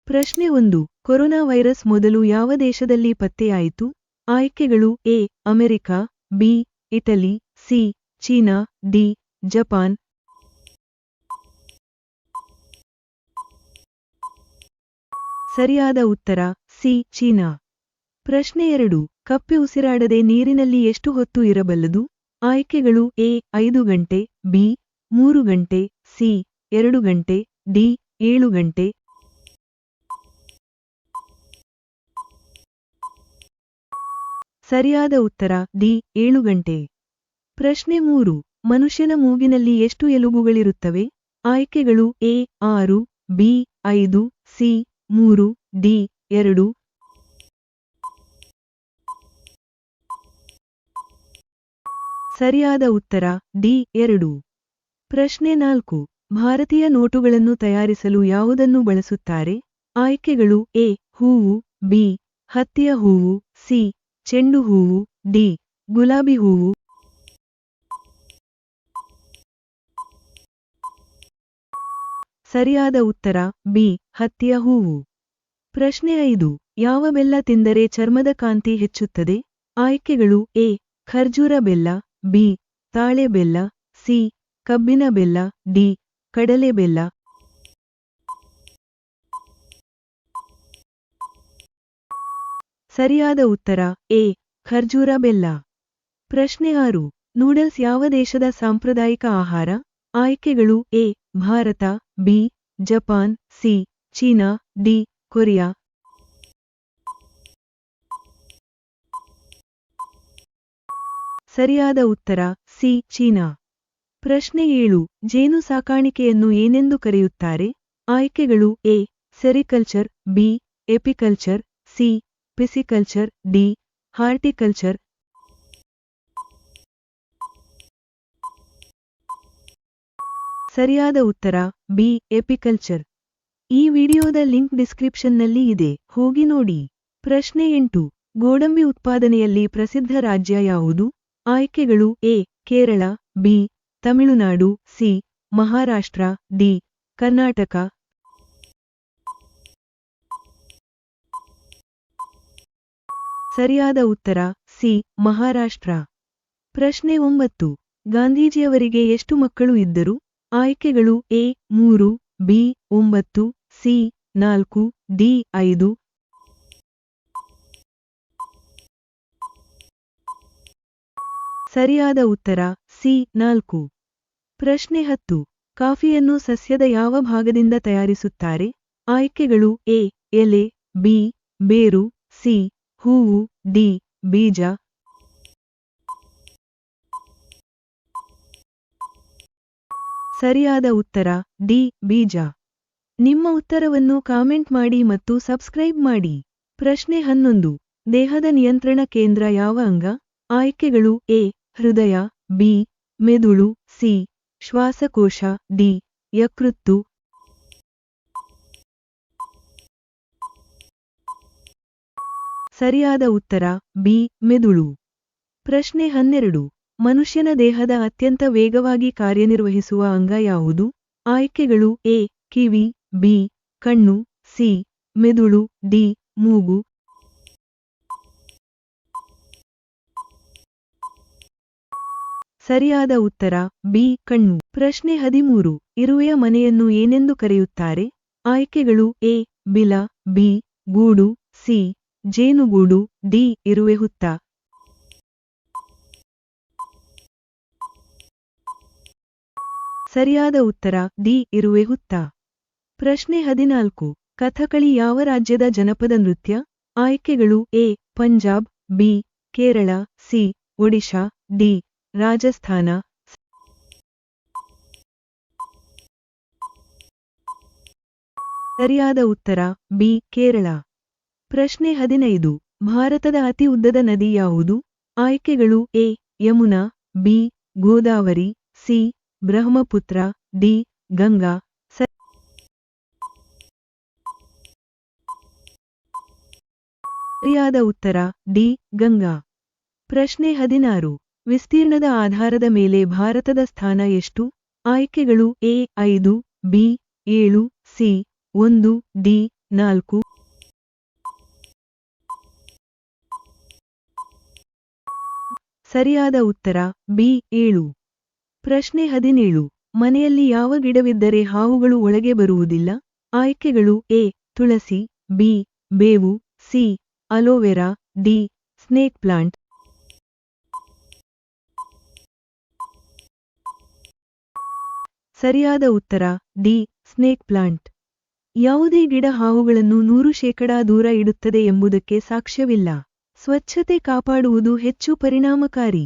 ಪ್ರಶ್ನೆ 1. Corona virus ಮೊದಲು ಯಾವ ದೇಶದಲ್ಲಿ ಪತ್ತೆಯಾಯಿತು? ಆಯ್ಕೆಗಳು A. America, B. Italy, C. China, D. Japan. ಸರಿಯಾದ ಉತ್ತರ ಸಿ. ಚೀನಾ. ಪ್ರಶ್ನೆ 2. ಕಪ್ಪೆ ಉಸಿರಾಡದೆ ನೀರಿನಲ್ಲಿ ಎಷ್ಟು ಹೊತ್ತು ಇರಬಲ್ಲದು? ಆಯ್ಕೆಗಳು ಎ. 5 ಗಂಟೆ, ಬಿ. 3 ಗಂಟೆ, ಸಿ. 2 ಗಂಟೆ, ಡಿ. 7 ಗಂಟೆ. ಸರಿಯಾದ ಉತ್ತರ ಡಿ. 7 ಗಂಟೆ. ಪ್ರಶ್ನೆ 3. ಮನುಷ್ಯನ ಮೂಗಿನಲ್ಲಿ ಎಷ್ಟು ಎಲುಬುಗಳಿರುತ್ತವೆ? ಆಯ್ಕೆಗಳು ಎ. 6, ಬಿ. 5, ಸಿ. 3, ಡಿ. 2. ಸರಿಯಾದ ಉತ್ತರ ಡಿ. 2. ಪ್ರಶ್ನೆ 4. ಭಾರತೀಯ ನೋಟುಗಳನ್ನು ತಯಾರಿಸಲು ಯಾವುದನ್ನು ಬಳಸುತ್ತಾರೆ? ಆಯ್ಕೆಗಳು ಎ. ಹೂವು, ಬಿ. ಹತ್ತಿಯ ಹೂವು, ಸಿ. ಚೆಂಡು ಹೂವು, ಡಿ. ಗುಲಾಬಿ ಹೂವು. ಸರಿಯಾದ ಉತ್ತರ ಬಿ. ಹತ್ತಿಯ ಹೂವು. ಪ್ರಶ್ನೆ 5. ಯಾವ ಬೆಲ್ಲ ತಿಂದರೆ ಚರ್ಮದ ಕಾಂತಿ ಹೆಚ್ಚುತ್ತದೆ? ಆಯ್ಕೆಗಳು ಎ. ಖರ್ಜೂರ ಬೆಲ್ಲ, ಬಿ. ತಾಳೆ ಬೆಲ್ಲ, ಸಿ. ಕಬ್ಬಿನ ಬೆಲ್ಲ, ಡಿ. ಕಡಲೆ ಬೆಲ್ಲ. ಸರಿಯಾದ ಉತ್ತರ ಎ. ಖರ್ಜೂರ ಬೆಲ್ಲ. ಪ್ರಶ್ನೆ 6. ನೂಡಲ್ಸ್ ಯಾವ ದೇಶದ ಸಾಂಪ್ರದಾಯಿಕ ಆಹಾರ? ಆಯ್ಕೆಗಳು A. Bharat, B. Japan, C. China, D. Korea. ಸರಿಯಾದ ಉತ್ತರ ಸಿ. ಚೀನಾ. ಪ್ರಶ್ನೆ 7. ಜೇನು ಸಾಕಾಣಿಕೆಯನ್ನು ಏನೆಂದು ಕರೆಯುತ್ತಾರೆ? ಆಯ್ಕೆಗಳು A. Sericulture, B. Apiculture, C. Pisciculture, D. Horticulture. ಸರಿಯಾದ ಉತ್ತರ ಬಿ. ಎಪಿಕಲ್ಚರ್. ಈ ವಿಡಿಯೋದ ಲಿಂಕ್ ಡಿಸ್ಕ್ರಿಪ್ಷನ್ನಲ್ಲಿ ಇದೆ, ಹೋಗಿ ನೋಡಿ. ಪ್ರಶ್ನೆ 8. ಗೋಡಂಬಿ ಉತ್ಪಾದನೆಯಲ್ಲಿ ಪ್ರಸಿದ್ಧ ರಾಜ್ಯ ಯಾವುದು? ಆಯ್ಕೆಗಳು A. Kerala, B. Tamil Nadu, C. Maharashtra, D. Karnataka. ಸರಿಯಾದ ಉತ್ತರ ಸಿ. ಮಹಾರಾಷ್ಟ್ರ. ಪ್ರಶ್ನೆ 9. ಗಾಂಧೀಜಿಯವರಿಗೆ ಎಷ್ಟು ಮಕ್ಕಳು ಇದ್ದರು? ಆಯ್ಕೆಗಳು ಎ. 3, ಬಿ. 9, ಸಿ. 4, ಡಿ. 5. ಸರಿಯಾದ ಉತ್ತರ ಸಿ. 4. ಪ್ರಶ್ನೆ 10. ಕಾಫಿಯನ್ನು ಸಸ್ಯದ ಯಾವ ಭಾಗದಿಂದ ತಯಾರಿಸುತ್ತಾರೆ? ಆಯ್ಕೆಗಳು ಎ. ಎಲೆ, ಬಿ. ಬೇರು, ಸಿ. ಹೂವು, ಡಿ. ಬೀಜ. ಸರಿಯಾದ ಉತ್ತರ ಡಿ. ಬೀಜ. ನಿಮ್ಮ ಉತ್ತರವನ್ನು ಕಾಮೆಂಟ್ ಮಾಡಿ ಮತ್ತು ಸಬ್ಸ್ಕ್ರೈಬ್ ಮಾಡಿ. ಪ್ರಶ್ನೆ 11. ದೇಹದ ನಿಯಂತ್ರಣ ಕೇಂದ್ರ ಯಾವ ಅಂಗ? ಆಯ್ಕೆಗಳು ಎ. ಹೃದಯ, ಬಿ. ಮೆದುಳು, ಸಿ. ಶ್ವಾಸಕೋಶ, ಡಿ. ಯಕೃತ್ತು. ಸರಿಯಾದ ಉತ್ತರ ಬಿ. ಮೆದುಳು. ಪ್ರಶ್ನೆ 12. ಮನುಷ್ಯನ ದೇಹದ ಅತ್ಯಂತ ವೇಗವಾಗಿ ಕಾರ್ಯನಿರ್ವಹಿಸುವ ಅಂಗ ಯಾವುದು? ಆಯ್ಕೆಗಳು ಎ. Kiwi, B. ಕಣ್ಣು, ಸಿ. ಮೆದುಳು, ಡಿ. ಮೂಗು. ಸರಿಯಾದ ಉತ್ತರ ಬಿ. ಕಣ್ಣು. ಪ್ರಶ್ನೆ 13. ಇರುವೆಯ ಮನೆಯನ್ನು ಏನೆಂದು ಕರೆಯುತ್ತಾರೆ? ಆಯ್ಕೆಗಳು ಎ. ಬಿಲ, ಬಿ. ಗೂಡು, ಸಿ. ಜೇನುಗೂಡು, ಡಿ. ಇರುವೆ ಹುತ್ತ. ಸರಿಯಾದ ಉತ್ತರ ಡಿ. ಇರುವೆ ಹುತ್ತ. ಪ್ರಶ್ನೆ 14. ಕಥಕಳಿ ಯಾವ ರಾಜ್ಯದ ಜನಪದ ನೃತ್ಯ? ಆಯ್ಕೆಗಳು A. Punjab, B. Kerala, C. Odisha, D. Rajasthan. ಸರಿಯಾದ ಉತ್ತರ ಬಿ. ಕೇರಳ. ಪ್ರಶ್ನೆ 15. ಭಾರತದ ಅತಿ ಉದ್ದದ ನದಿ ಯಾವುದು? ಆಯ್ಕೆಗಳು A. Yamuna, B. Godavari, C. Brahmaputra, D. Ganga. ಸರಿಯಾದ ಉತ್ತರ ಡಿ. ಗಂಗಾ. ಪ್ರಶ್ನೆ 16. ವಿಸ್ತೀರ್ಣದ ಆಧಾರದ ಮೇಲೆ ಭಾರತದ ಸ್ಥಾನ ಎಷ್ಟು? ಆಯ್ಕೆಗಳು ಎ. 5, ಬಿ. 7, ಸಿ. 1, ಡಿ. 4. ಸರಿಯಾದ ಉತ್ತರ ಬಿ 7. ಪ್ರಶ್ನೆ 17. ಮನೆಯಲ್ಲಿ ಯಾವ ಗಿಡವಿದ್ದರೆ ಹಾವುಗಳು ಒಳಗೆ ಬರುವುದಿಲ್ಲ? ಆಯ್ಕೆಗಳು ಎ ತುಳಸಿ, ಬಿ ಬೇವು, C aloe vera, D snake plant. ಸರಿಯಾದ ಉತ್ತರ ಡಿ ಸ್ನೇಕ್ ಪ್ಲಾಂಟ್. ಯಾವುದೇ ಗಿಡ ಹಾವುಗಳನ್ನು 100% ದೂರ ಇಡುತ್ತದೆ ಎಂಬುದಕ್ಕೆ ಸಾಕ್ಷ್ಯವಿಲ್ಲ. ಸ್ವಚ್ಛತೆ ಕಾಪಾಡುವುದು ಹೆಚ್ಚು ಪರಿಣಾಮಕಾರಿ.